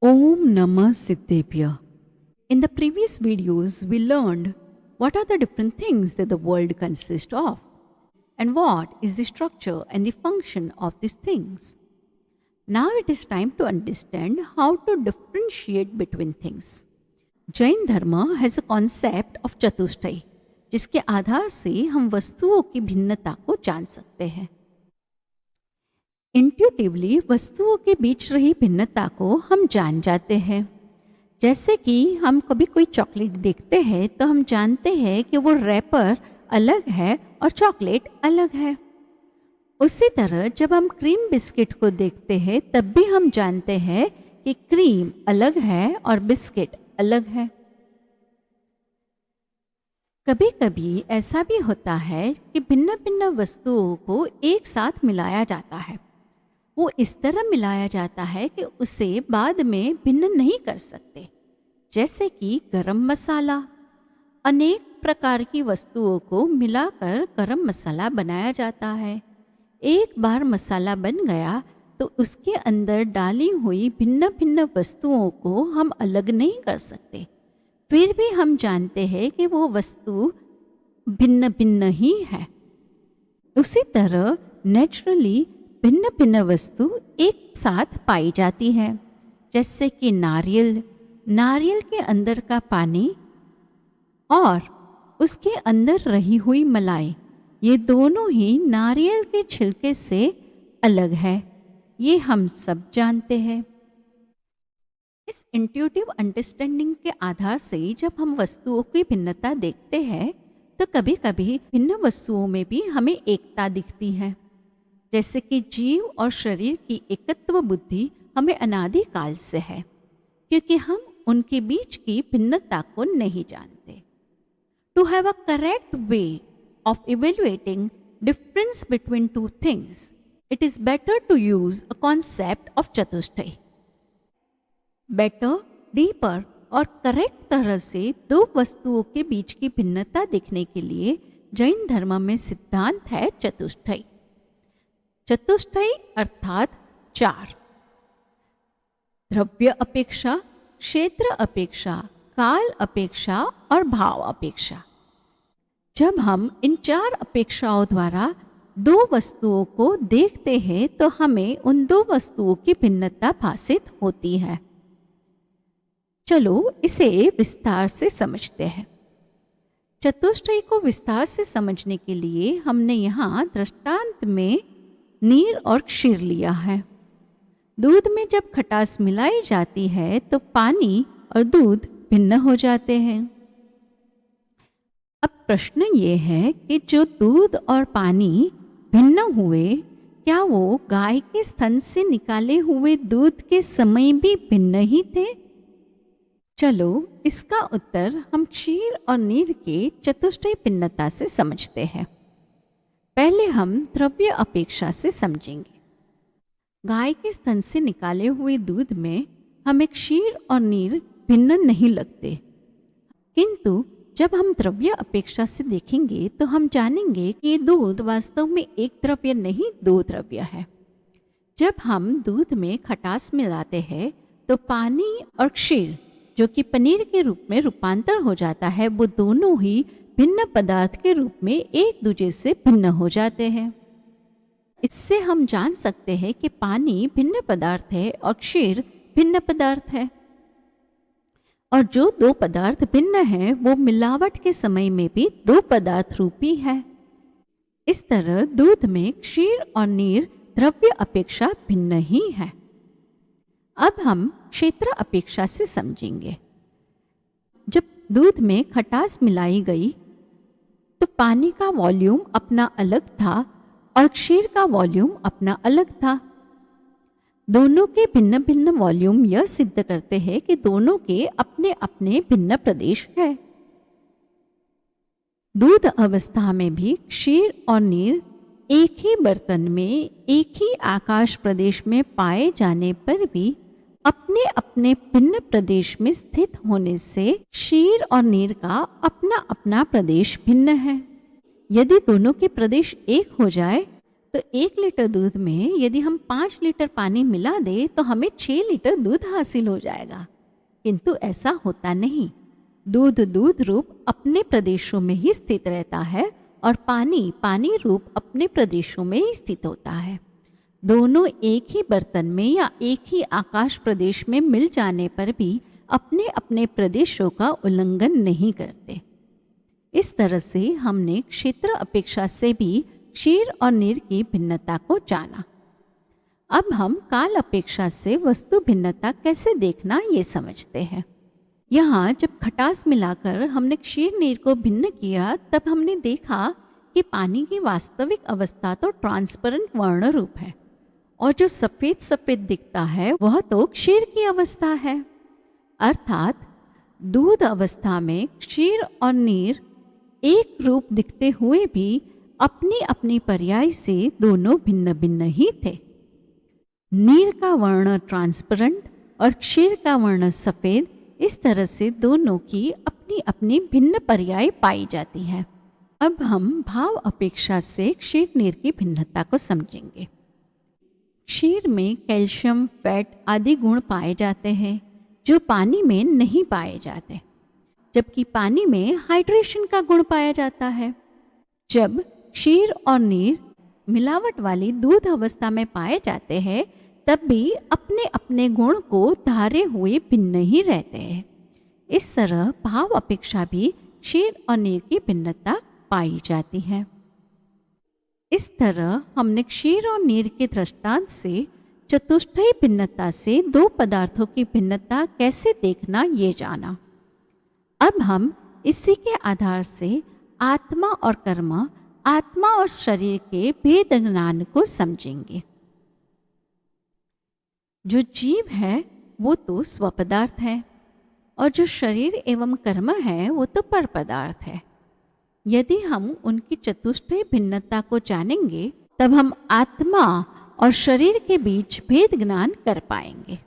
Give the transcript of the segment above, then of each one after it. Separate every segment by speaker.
Speaker 1: Om Namah Siddhebhya. In the previous videos, we learned what are the different things that the world consists of and what is the structure and the function of these things. Now it is time to understand how to differentiate between things. Jain Dharma has a concept of चतुष्टय, जिसके आधार से हम वस्तुओं की भिन्नता को जान सकते हैं. इंट्यूटिवली वस्तुओं के बीच रही भिन्नता को हम जान जाते हैं. जैसे कि हम कभी कोई चॉकलेट देखते हैं तो हम जानते हैं कि वो रैपर अलग है और चॉकलेट अलग है. उसी तरह जब हम क्रीम बिस्किट को देखते हैं तब भी हम जानते हैं कि क्रीम अलग है और बिस्किट अलग है. कभी कभी ऐसा भी होता है कि भिन्न भिन्न वस्तुओं को एक साथ मिलाया जाता है. वो इस तरह मिलाया जाता है कि उसे बाद में भिन्न नहीं कर सकते. जैसे कि गरम मसाला. अनेक प्रकार की वस्तुओं को मिलाकर गरम मसाला बनाया जाता है. एक बार मसाला बन गया तो उसके अंदर डाली हुई भिन्न भिन्न वस्तुओं को हम अलग नहीं कर सकते. फिर भी हम जानते हैं कि वो वस्तु भिन्न भिन्न ही है. उसी तरह नेचुरली भिन्न भिन्न वस्तु एक साथ पाई जाती है. जैसे कि नारियल के अंदर का पानी और उसके अंदर रही हुई मलाई, ये दोनों ही नारियल के छिलके से अलग है. ये हम सब जानते हैं. इस इंट्यूटिव अंडरस्टैंडिंग के आधार से जब हम वस्तुओं की भिन्नता देखते हैं तो कभी कभी भिन्न वस्तुओं में भी हमें एकता दिखती है. जैसे कि जीव और शरीर की एकत्व बुद्धि हमें अनादिकाल से है, क्योंकि हम उनके बीच की भिन्नता को नहीं जानते. To have a correct way of evaluating difference between two things, it is better to use a concept of चतुष्टय. बेटर, डीपर और करेक्ट तरह से दो वस्तुओं के बीच की भिन्नता देखने के लिए जैन धर्म में सिद्धांत है चतुष्टय. चतुष्टय अर्थात 4. द्रव्य अपेक्षा, क्षेत्र अपेक्षा, काल अपेक्षा और भाव अपेक्षा. जब हम इन 4 अपेक्षाओं द्वारा दो वस्तुओं को देखते हैं तो हमें उन दो वस्तुओं की भिन्नता भासित होती है. चलो इसे विस्तार से समझते हैं. चतुष्टय को विस्तार से समझने के लिए हमने यहाँ दृष्टांत में नीर और क्षीर लिया है. दूध में जब खटास मिलाई जाती है तो पानी और दूध भिन्न हो जाते हैं. अब प्रश्न ये है कि जो दूध और पानी भिन्न हुए, क्या वो गाय के स्तन से निकाले हुए दूध के समय भी भिन्न ही थे? चलो इसका उत्तर हम क्षीर और नीर के चतुष्टय भिन्नता से समझते हैं. पहले हम द्रव्य अपेक्षा से समझेंगे. गाय के स्तन से निकाले हुए दूध में हमें क्षीर और नीर भिन्न नहीं लगते, किंतु जब हम द्रव्य अपेक्षा से देखेंगे तो हम जानेंगे कि दूध वास्तव में एक द्रव्य नहीं, 2 द्रव्य है. जब हम दूध में खटास मिलाते हैं तो पानी और क्षीर, जो कि पनीर के रूप में रूपांतर हो जाता है, वो दोनों ही भिन्न पदार्थ के रूप में एक दूसरे से भिन्न हो जाते हैं. इससे हम जान सकते हैं कि पानी भिन्न पदार्थ है और क्षीर भिन्न पदार्थ है, और जो 2 पदार्थ भिन्न हैं वो मिलावट के समय में भी 2 पदार्थ रूपी है. इस तरह दूध में क्षीर और नीर द्रव्य अपेक्षा भिन्न ही है. अब हम क्षेत्र अपेक्षा से समझेंगे. जब दूध में खटास मिलाई गई तो पानी का वॉल्यूम अपना अलग था और क्षीर का वॉल्यूम अपना अलग था. दोनों के भिन्न भिन्न वॉल्यूम यह सिद्ध करते हैं कि दोनों के अपने अपने भिन्न प्रदेश है. दूध अवस्था में भी क्षीर और नीर एक ही बर्तन में एक ही आकाश प्रदेश में पाए जाने पर भी अपने अपने भिन्न प्रदेश में स्थित होने से क्षीर और नीर का अपना अपना प्रदेश भिन्न है. यदि दोनों के प्रदेश एक हो जाए तो 1 लीटर दूध में यदि हम 5 लीटर पानी मिला दें तो हमें 6 लीटर दूध हासिल हो जाएगा। किंतु ऐसा होता नहीं। दूध रूप अपने प्रदेशों में ही स्थित रहता है और पानी रूप अपने प्रदेशों में ही स्थित होता है। दोनों एक ही बर्तन में या एक ही आकाश प्रदेश में मिल जाने पर भी अपने अपने प्रदेशों का उल्लंघन नहीं करते। इस तरह से हमने क्षेत्र अपेक्षा से भी क्षीर और नीर की भिन्नता को जाना। अब हम काल अपेक्षा से वस्तु भिन्नता कैसे देखना ये समझते हैं। यहाँ जब खटास मिलाकर हमने क्षीर नीर को भिन्न किया तब हमने देखा कि पानी की वास्तविक अवस्था तो ट्रांसपेरेंट वर्ण रूप है और जो सफ़ेद सफ़ेद दिखता है वह तो क्षीर की अवस्था है। अर्थात दूध अवस्था में क्षीर और नीर एक रूप दिखते हुए भी अपनी अपनी पर्याय से दोनों भिन्न भिन्न ही थे। नीर का वर्ण ट्रांसपेरेंट और क्षीर का वर्ण सफ़ेद, इस तरह से दोनों की अपनी अपनी भिन्न पर्याय पाई जाती है। अब हम भाव अपेक्षा से क्षीर नीर की भिन्नता को समझेंगे। क्षीर में कैल्शियम, फैट आदि गुण पाए जाते हैं जो पानी में नहीं पाए जाते, जबकि पानी में हाइड्रेशन का गुण पाया जाता है। जब क्षीर और नीर मिलावट वाली दूध अवस्था में पाए जाते हैं तब भी अपने अपने गुण को धारे हुए भिन्न ही रहते हैं। इस तरह भाव अपेक्षा भी क्षीर और नीर की भिन्नता पाई जाती है। इस तरह हमने क्षीर और नीर के दृष्टांत से चतुष्टयी भिन्नता से दो पदार्थों की भिन्नता कैसे देखना ये जाना। अब हम इसी के आधार से आत्मा और कर्म, आत्मा और शरीर के भेद ज्ञान को समझेंगे। जो जीव है वो तो स्वपदार्थ है और जो शरीर एवं कर्म है वो तो पर पदार्थ है। यदि हम उनकी चतुष्टय भिन्नता को जानेंगे तब हम आत्मा और शरीर के बीच भेद ज्ञान कर पाएंगे।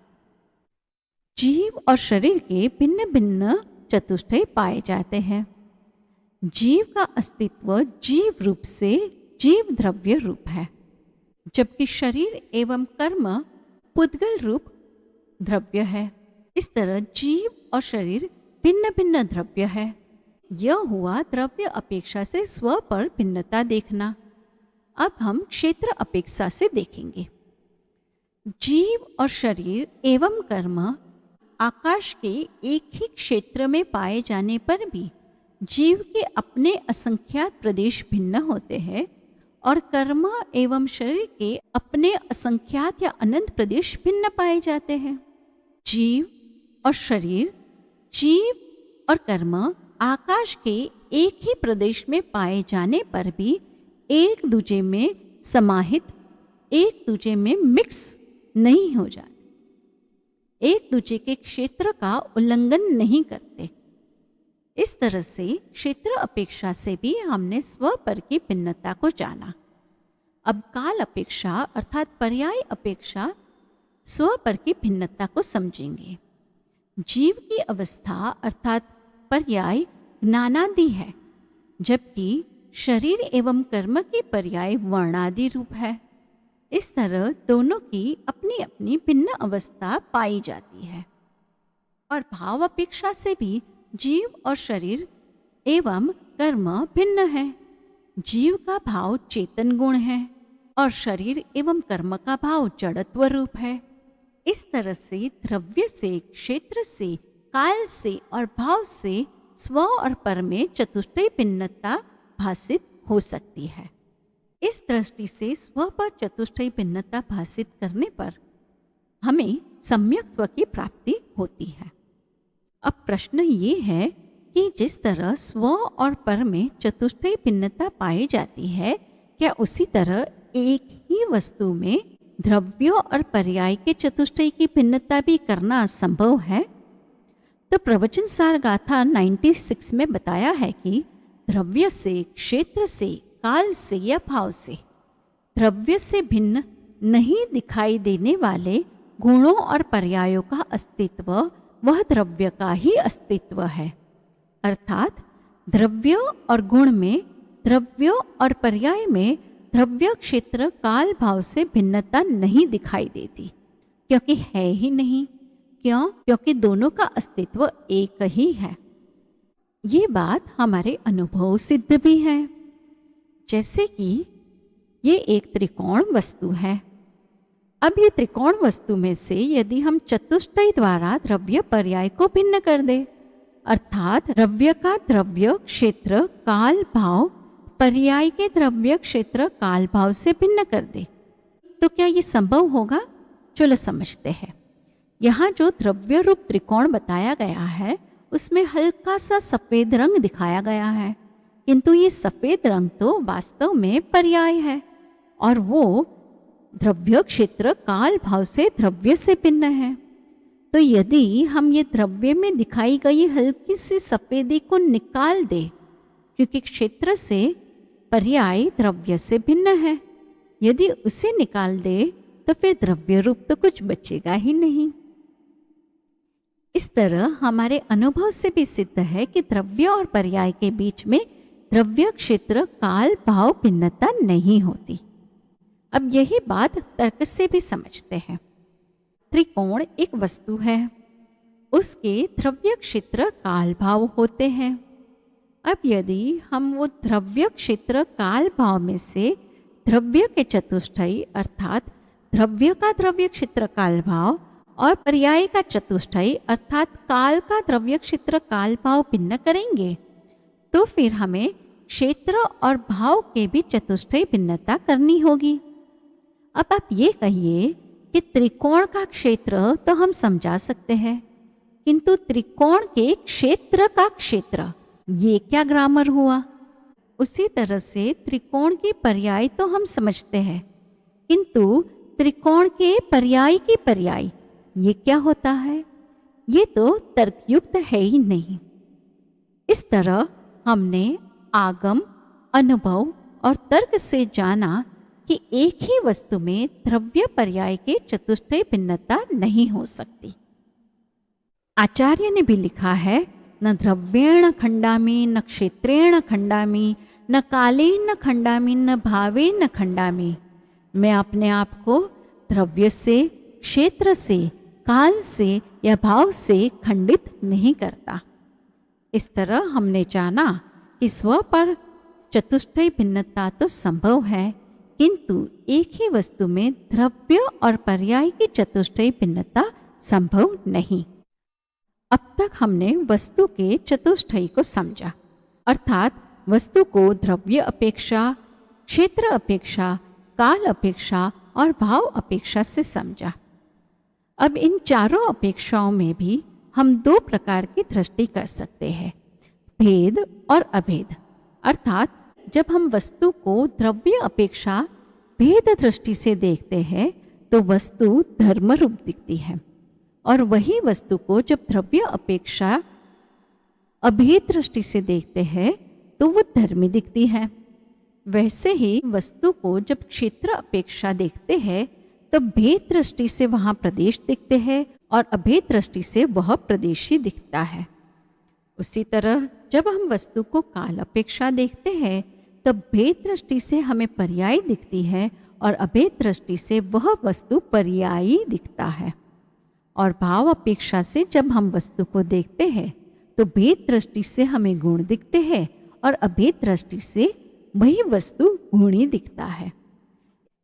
Speaker 1: जीव और शरीर के भिन्न भिन्न चतुष्टय पाए जाते हैं। जीव का अस्तित्व जीव रूप से जीव द्रव्य रूप है, जबकि शरीर एवं कर्म पुद्गल रूप द्रव्य है। इस तरह जीव और शरीर भिन्न भिन्न द्रव्य है। यह हुआ द्रव्य अपेक्षा से स्व पर भिन्नता देखना। अब हम क्षेत्र अपेक्षा से देखेंगे। जीव और शरीर एवं कर्म आकाश के एक ही क्षेत्र में पाए जाने पर भी जीव के अपने असंख्यात प्रदेश भिन्न होते हैं और कर्म एवं शरीर के अपने असंख्यात या अनंत प्रदेश भिन्न पाए जाते हैं। जीव और शरीर, जीव और कर्म आकाश के एक ही प्रदेश में पाए जाने पर भी एक दूजे में समाहित, एक दूजे में मिक्स नहीं हो जाते, एक दूजे के क्षेत्र का उल्लंघन नहीं करते। इस तरह से क्षेत्र अपेक्षा से भी हमने स्व पर की भिन्नता को जाना। अब काल अपेक्षा अर्थात पर्याय अपेक्षा स्व पर की भिन्नता को समझेंगे। जीव की अवस्था अर्थात पर्याय ज्ञानादि है, जबकि शरीर एवं कर्म की पर्याय वर्णादि रूप है। इस तरह दोनों की अपनी अपनी भिन्न अवस्था पाई जाती है। और भाव अपेक्षा से भी जीव और शरीर एवं कर्म भिन्न है। जीव का भाव चेतन गुण है और शरीर एवं कर्म का भाव जड़त्व रूप है। इस तरह से द्रव्य से, क्षेत्र से, काल से और भाव से स्व और पर में चतुष्टय भिन्नता भासित हो सकती है। इस दृष्टि से स्व पर चतुष्टय भिन्नता भासित करने पर हमें सम्यक्त्व की प्राप्ति होती है। अब प्रश्न ये है कि जिस तरह स्व और पर में चतुष्टय भिन्नता पाई जाती है, क्या उसी तरह एक ही वस्तु में द्रव्यों और पर्याय के चतुष्टय की भिन्नता भी करना संभव है? तो प्रवचन सार गाथा 96 में बताया है कि द्रव्य से, क्षेत्र से, काल से या भाव से द्रव्य से भिन्न नहीं दिखाई देने वाले गुणों और पर्यायों का अस्तित्व वह द्रव्य का ही अस्तित्व है। अर्थात द्रव्यों और गुण में, द्रव्यों और पर्याय में द्रव्य क्षेत्र काल भाव से भिन्नता नहीं दिखाई देती, क्योंकि है ही नहीं। क्यों? क्योंकि दोनों का अस्तित्व एक ही है। ये बात हमारे अनुभव सिद्ध भी है। जैसे कि ये एक त्रिकोण वस्तु है। अब ये त्रिकोण वस्तु में से यदि हम चतुष्टय द्वारा द्रव्य पर्याय को भिन्न कर दे, अर्थात द्रव्य का द्रव्य क्षेत्र काल भाव पर्याय के द्रव्य क्षेत्र काल भाव से भिन्न कर दे, तो क्या ये संभव होगा? चलो समझते हैं। यहाँ जो द्रव्य रूप त्रिकोण बताया गया है उसमें हल्का सा सफेद रंग दिखाया गया है, किंतु ये सफेद रंग तो वास्तव में पर्याय है और वो द्रव्य क्षेत्र काल भाव से द्रव्य से भिन्न है। तो यदि हम ये द्रव्य में दिखाई गई हल्की सी सफेदी को निकाल दे, क्योंकि क्षेत्र से पर्याय द्रव्य से भिन्न है, यदि उसे निकाल दे तो फिर द्रव्य रूप तो कुछ बचेगा ही नहीं। इस तरह हमारे अनुभव से भी सिद्ध है कि द्रव्य और पर्याय के बीच में द्रव्य क्षेत्र काल भाव भिन्नता नहीं होती। अब यही बात तर्क से भी समझते हैं। त्रिकोण एक वस्तु है, उसके द्रव्य क्षेत्र काल भाव होते हैं। अब यदि हम वो द्रव्य क्षेत्र काल भाव में से द्रव्य के चतुष्टय अर्थात द्रव्य का द्रव्य क्षेत्र काल भाव और पर्याय का चतुष्टय अर्थात काल का द्रव्य क्षेत्र काल भाव भिन्न करेंगे, तो फिर हमें क्षेत्र और भाव के भी चतुष्टय भिन्नता करनी होगी। अब आप ये कहिए कि त्रिकोण का क्षेत्र तो हम समझा सकते हैं, किंतु त्रिकोण के क्षेत्र का क्षेत्र, ये क्या ग्रामर हुआ? उसी तरह से त्रिकोण की पर्याय तो हम समझते हैं, किंतु त्रिकोण के पर्याय की पर्याय ये क्या होता है? ये तो तर्कयुक्त है ही नहीं। इस तरह हमने आगम, अनुभव और तर्क से जाना कि एक ही वस्तु में द्रव्य पर्याय के चतुष्टय भिन्नता नहीं हो सकती। आचार्य ने भी लिखा है, न द्रव्येण खंडामि न क्षेत्रेण खंडामि न कालेन खंडामि न भावेन खंडामि। मैं अपने आप को द्रव्य से, क्षेत्र से, काल से या भाव से खंडित नहीं करता। इस तरह हमने जाना कि स्व पर चतुष्टय भिन्नता तो संभव है, किंतु एक ही वस्तु में द्रव्य और पर्याय की चतुष्टय भिन्नता संभव नहीं। अब तक हमने वस्तु के चतुष्टय को समझा, अर्थात वस्तु को द्रव्य अपेक्षा, क्षेत्र अपेक्षा, काल अपेक्षा और भाव अपेक्षा से समझा। अब इन चारों अपेक्षाओं में भी हम दो प्रकार की दृष्टि कर सकते हैं, भेद और अभेद। अर्थात जब हम वस्तु को द्रव्य अपेक्षा भेद दृष्टि से देखते हैं तो वस्तु धर्म रूप दिखती है, और वही वस्तु को जब द्रव्य अपेक्षा अभेद दृष्टि से देखते हैं तो वो धर्मी दिखती है। वैसे ही वस्तु को जब क्षेत्र अपेक्षा देखते हैं तो भेद दृष्टि से वहाँ प्रदेश दिखते हैं और अभेद दृष्टि से वह प्रदेशी दिखता है। उसी तरह जब हम वस्तु को काल अपेक्षा देखते हैं तो भेद दृष्टि से हमें पर्याय दिखती है और अभेद दृष्टि से वह वस्तु पर्यायी दिखता है। और भाव अपेक्षा से जब हम वस्तु को देखते हैं तो भेद दृष्टि से हमें गुण दिखते हैं और अभेद दृष्टि से वही वस्तु गुणी दिखता है।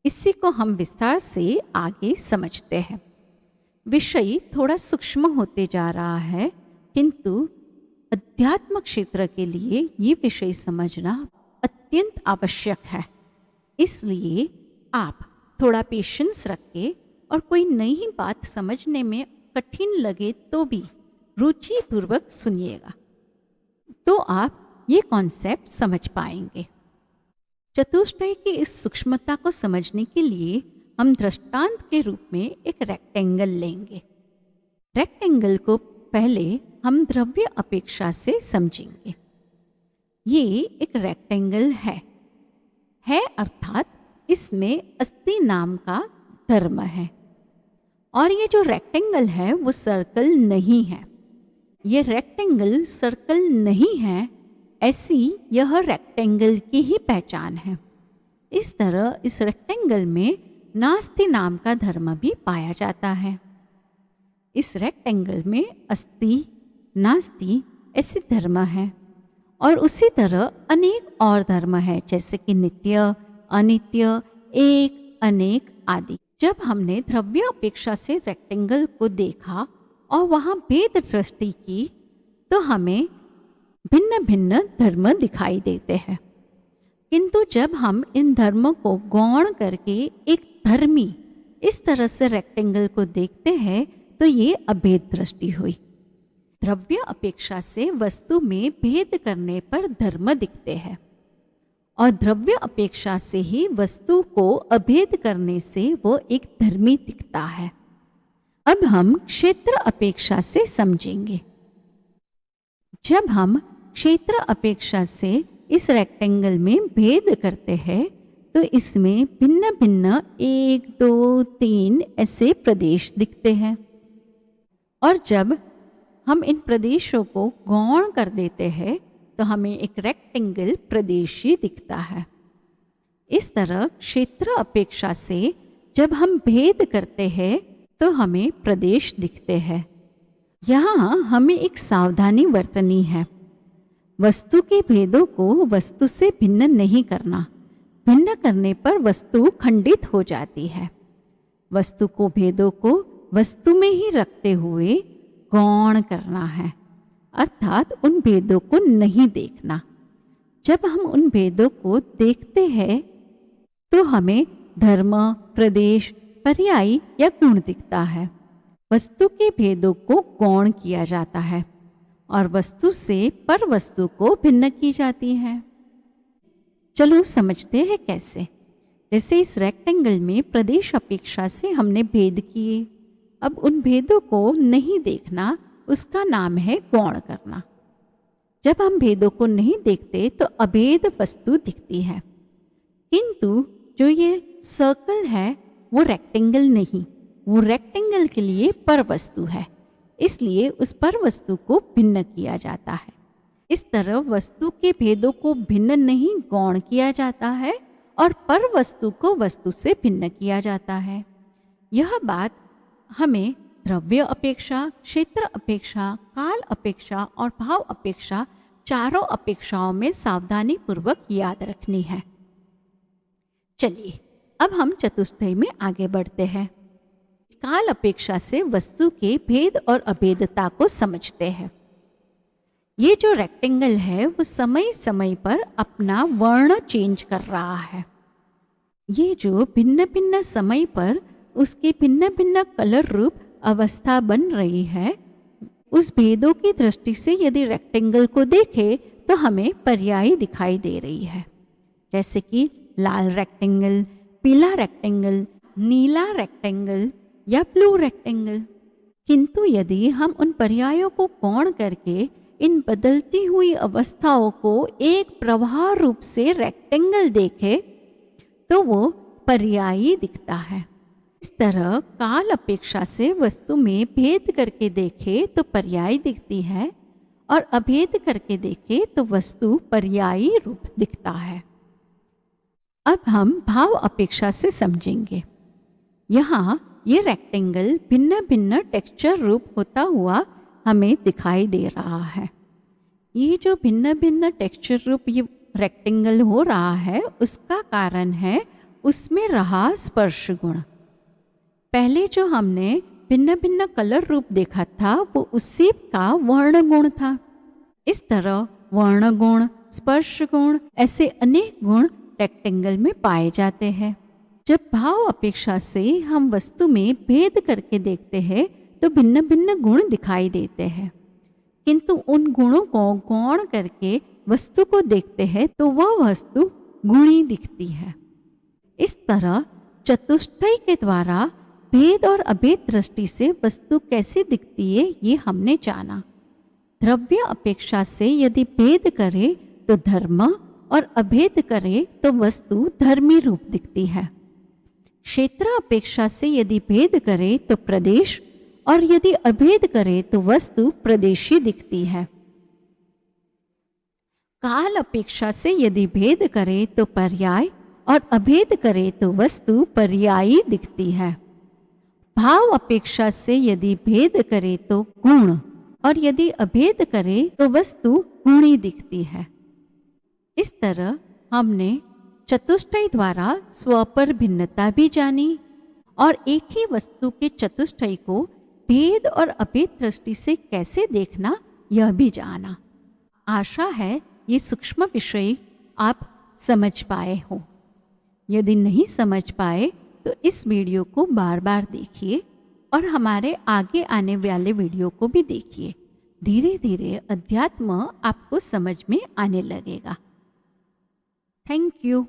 Speaker 1: इसी को हम विस्तार से आगे समझते हैं। विषय थोड़ा सूक्ष्म होते जा रहा है, किंतु अध्यात्म क्षेत्र के लिए ये विषय समझना अत्यंत आवश्यक है। इसलिए आप थोड़ा पेशेंस रख के और कोई नई बात समझने में कठिन लगे तो भी रुचि पूर्वक सुनिएगा, तो आप ये कॉन्सेप्ट समझ पाएंगे। चतुष्टय की इस सूक्ष्मता को समझने के लिए हम दृष्टांत के रूप में एक रेक्टेंगल लेंगे। रेक्टेंगल को पहले हम द्रव्य अपेक्षा से समझेंगे। ये एक रेक्टेंगल है अर्थात इसमें अस्थि नाम का धर्म है, और ये जो रेक्टेंगल है वो सर्कल नहीं है। ये रेक्टेंगल सर्कल नहीं है, ऐसी यह रेक्टेंगल की ही पहचान है। इस तरह इस रेक्टेंगल में नास्ति नाम का धर्म भी पाया जाता है। इस रेक्टेंगल में अस्ति, नास्ति ऐसे धर्म हैं और उसी तरह अनेक और धर्म है, जैसे कि नित्य, अनित्य, एक, अनेक आदि। जब हमने द्रव्य अपेक्षा से रेक्टेंगल को देखा और वहाँ भेद दृष्टि की तो हमें भिन्न भिन्न धर्म दिखाई देते हैं, किंतु जब हम इन धर्मों को गौण करके एक धर्मी इस तरह से रेक्टेंगल को देखते हैं तो ये अभेद दृष्टि हुई। द्रव्य अपेक्षा से वस्तु में भेद करने पर धर्म दिखते हैं और द्रव्य अपेक्षा से ही वस्तु को अभेद करने से वो एक धर्मी दिखता है। अब हम क्षेत्र अपेक्षा से समझेंगे। जब हम क्षेत्र अपेक्षा से इस रेक्टेंगल में भेद करते हैं तो इसमें भिन्न भिन्न 1, 2, 3 ऐसे प्रदेश दिखते हैं और जब हम इन प्रदेशों को गौण कर देते हैं तो हमें एक रेक्टेंगल प्रदेश ही दिखता है। इस तरह क्षेत्र अपेक्षा से जब हम भेद करते हैं तो हमें प्रदेश दिखते हैं। यहाँ हमें एक सावधानी बरतनी है। वस्तु के भेदों को वस्तु से भिन्न नहीं करना। भिन्न करने पर वस्तु खंडित हो जाती है। वस्तु को भेदों को वस्तु में ही रखते हुए गौण करना है, अर्थात उन भेदों को नहीं देखना। जब हम उन भेदों को देखते हैं तो हमें धर्म, प्रदेश, पर्याय या गुण दिखता है। वस्तु के भेदों को गौण किया जाता है और वस्तु से पर वस्तु को भिन्न की जाती है। चलो समझते हैं कैसे। जैसे इस रेक्टेंगल में प्रदेश अपेक्षा से हमने भेद किए, अब उन भेदों को नहीं देखना, उसका नाम है गौण करना। जब हम भेदों को नहीं देखते तो अभेद वस्तु दिखती है, किंतु जो ये सर्कल है वो रेक्टेंगल नहीं, वो रेक्टेंगल के लिए पर वस्तु है, इसलिए उस पर वस्तु को भिन्न किया जाता है। इस तरह वस्तु के भेदों को भिन्न नहीं गौण किया जाता है और पर वस्तु को वस्तु से भिन्न किया जाता है। यह बात हमें द्रव्य अपेक्षा, क्षेत्र अपेक्षा, काल अपेक्षा और भाव अपेक्षा चारों अपेक्षाओं में सावधानी पूर्वक याद रखनी है। चलिए अब हम चतुष्टय में आगे बढ़ते हैं। काल अपेक्षा से वस्तु के भेद और अभेदता को समझते हैं। ये जो रेक्टेंगल है वो समय समय पर अपना वर्ण चेंज कर रहा है। ये जो भिन्न भिन्न समय पर उसके भिन्न भिन्न कलर रूप अवस्था बन रही है, उस भेदों की दृष्टि से यदि रेक्टेंगल को देखें तो हमें पर्याय दिखाई दे रही है, जैसे कि लाल रेक्टेंगल, पीला रेक्टेंगल, नीला रेक्टेंगल या ब्लू रेक्टेंगल। किंतु यदि हम उन पर्यायों को गौण करके इन बदलती हुई अवस्थाओं को एक प्रवाह रूप से रेक्टेंगल देखें तो वो पर्यायी दिखता है। इस तरह काल अपेक्षा से वस्तु में भेद करके देखे तो पर्याय दिखती है और अभेद करके देखे तो वस्तु पर्यायी रूप दिखता है। अब हम भाव अपेक्षा से समझेंगे। यहाँ ये रेक्टेंगल भिन्न भिन्न टेक्सचर रूप होता हुआ हमें दिखाई दे रहा है। ये जो भिन्न भिन्न टेक्सचर रूप ये रेक्टेंगल हो रहा है उसका कारण है उसमें रहा स्पर्श गुण। पहले जो हमने भिन्न भिन्न कलर रूप देखा था वो उसी का वर्ण गुण था। इस तरह वर्ण गुण, स्पर्श गुण ऐसे अनेक गुण रेक्टेंगल में पाए जाते हैं। जब भाव अपेक्षा से हम वस्तु में भेद करके देखते हैं तो भिन्न भिन्न गुण दिखाई देते हैं, किंतु उन गुणों को गौण करके वस्तु को देखते हैं तो वह वस्तु गुणी दिखती है। इस तरह चतुष्टय के द्वारा भेद और अभेद दृष्टि से वस्तु कैसे दिखती है ये हमने जाना। द्रव्य अपेक्षा से यदि भेद करे तो धर्म और अभेद करे तो वस्तु धर्मी रूप दिखती है। क्षेत्र अपेक्षा से यदि भेद करे तो प्रदेश और यदि अभेद करे तो वस्तु प्रदेशी दिखती है। काल अपेक्षा से यदि भेद करे तो पर्याय और अभेद करे तो वस्तु पर्यायी दिखती है। भाव अपेक्षा से यदि भेद करे तो गुण, और यदि अभेद करे तो वस्तु गुणी दिखती है। इस तरह हमने चतुष्टय द्वारा स्व पर भिन्नता भी जानी और एक ही वस्तु के चतुष्टय को भेद और अभेद दृष्टि से कैसे देखना यह भी जाना। आशा है ये सूक्ष्म विषय आप समझ पाए हो। यदि नहीं समझ पाए तो इस वीडियो को बार बार देखिए और हमारे आगे आने वाले वीडियो को भी देखिए। धीरे धीरे अध्यात्म आपको समझ में आने लगेगा। Thank you.